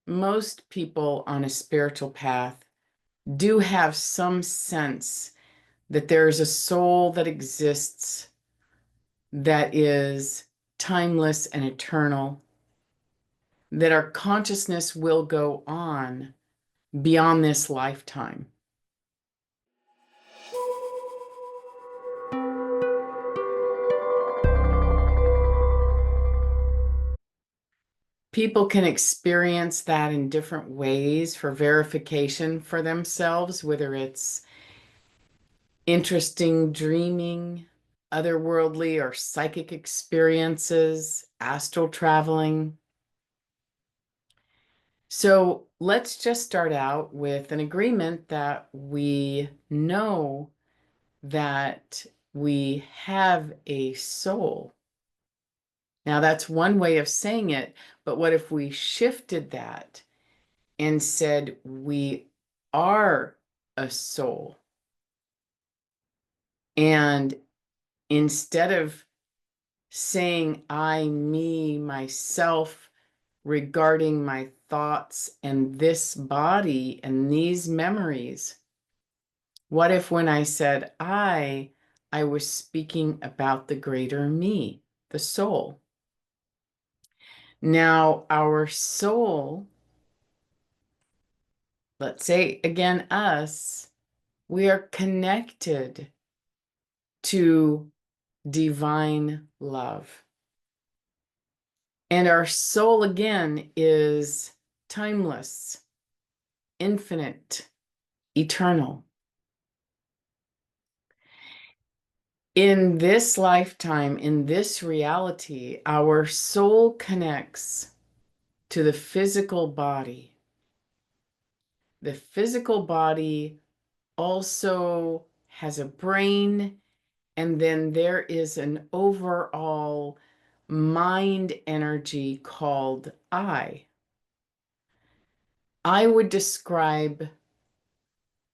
most people on a spiritual path do have some sense that there's a soul that exists that is timeless and eternal, that our consciousness will go on beyond this lifetime. People can experience that in different ways for verification for themselves, whether it's interesting dreaming, otherworldly or psychic experiences, astral traveling. So let's just start out with an agreement that we know that we have a soul. Now, that's one way of saying it, but what if we shifted that and said we are a soul? And instead of saying I, me, myself, regarding my thoughts and this body and these memories, what if when I said I was speaking about the greater me, the soul? Now, our soul, let's say again, us, we are connected to divine love. And our soul, again, is timeless, infinite, eternal. In this lifetime, in this reality, our soul connects to the physical body. The physical body also has a brain, and then there is an overall mind energy called I. I would describe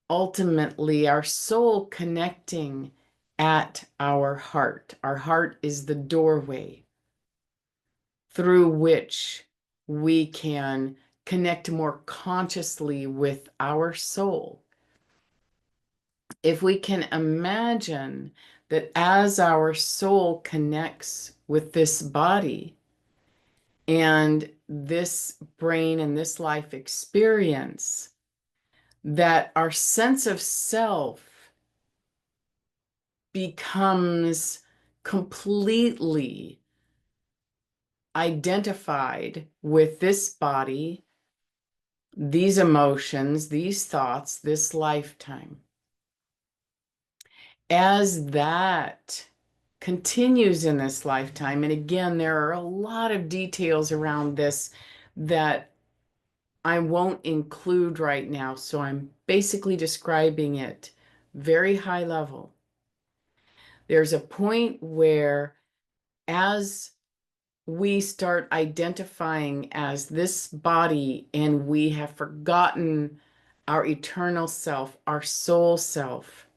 ultimately our soul connecting at our heart. Our heart is the doorway through which we can connect more consciously with our soul. If we can imagine that as our soul connects with this body and this brain and this life experience, that our sense of self becomes completely identified with this body, these emotions, these thoughts, this lifetime. As that continues in this lifetime, and again, there are a lot of details around this that I won't include right now, so I'm basically describing it very high level. There's a point where as we start identifying as this body and we have forgotten our eternal self, our soul self,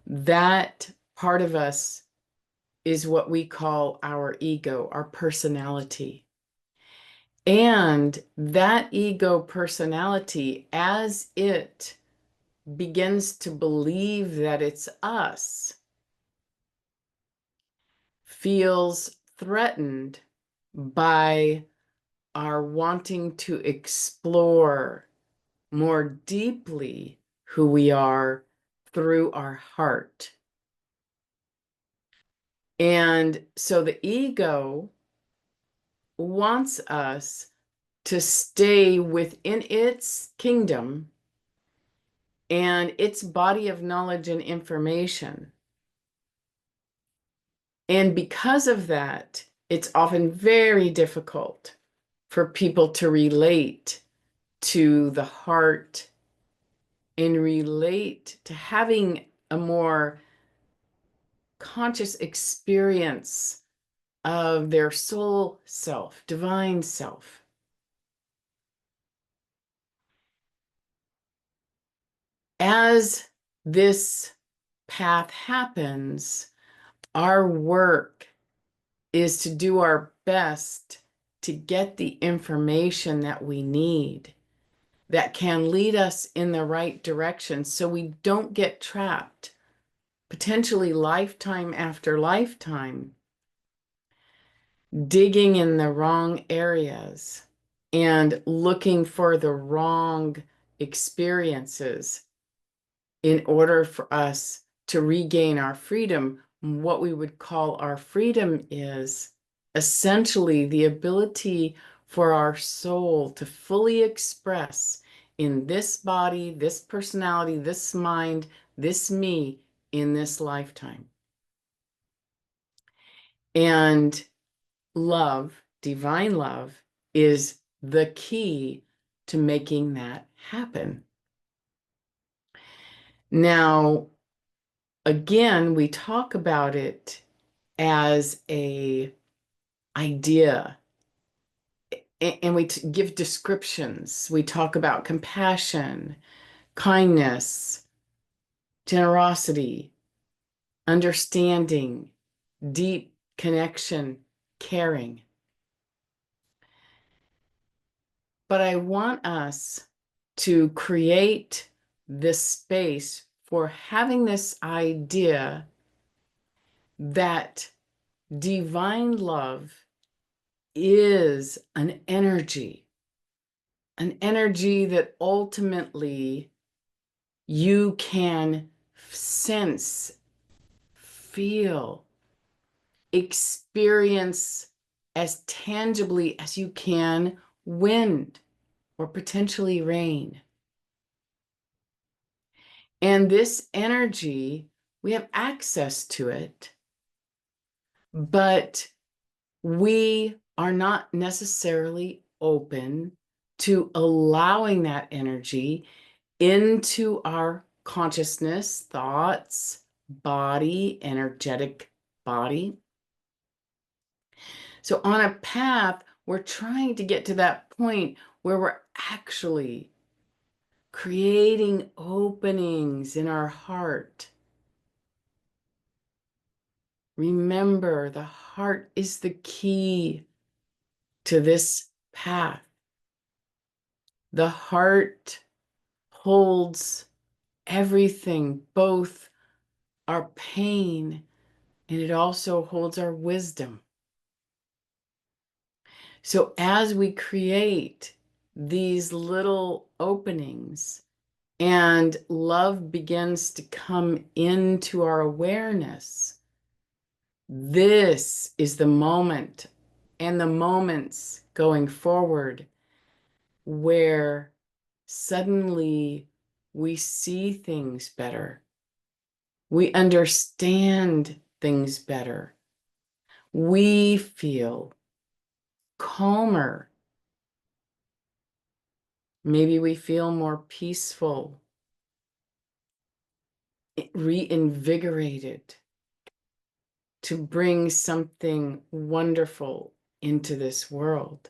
that part of us is what we call our ego, our personality. And that ego personality, as it begins to believe that it's us, feels threatened by our wanting to explore more deeply who we are through our heart. And so the ego wants us to stay within its kingdom and its body of knowledge and information. And because of that, it's often very difficult for people to relate to the heart and relate to having a more conscious experience of their soul self, divine self. As this path happens, our work is to do our best to get the information that we need that can lead us in the right direction so we don't get trapped, potentially lifetime after lifetime, digging in the wrong areas and looking for the wrong experiences in order for us to regain our freedom. What we would call our freedom is essentially the ability for our soul to fully express in this body, this personality, this mind, this me in this lifetime. And love, divine love, is the key to making that happen. Now, again, we talk about it as a idea, and we give descriptions. We talk about compassion, kindness, generosity, understanding, deep connection, caring. But I want us to create this space for having this idea that divine love is an energy that ultimately you can sense, feel, experience as tangibly as you can wind or potentially rain. And this energy, we have access to it, but we are not necessarily open to allowing that energy into our consciousness, thoughts, body, energetic body. So on a path, we're trying to get to that point where we're actually creating openings in our heart. Remember, the heart is the key to this path. The heart holds everything, both our pain, and it also holds our wisdom. So as we create these little openings and love begins to come into our awareness, this is the moment and the moments going forward where suddenly we see things better. We understand things better. We feel calmer. Maybe we feel more peaceful, reinvigorated to bring something wonderful into this world.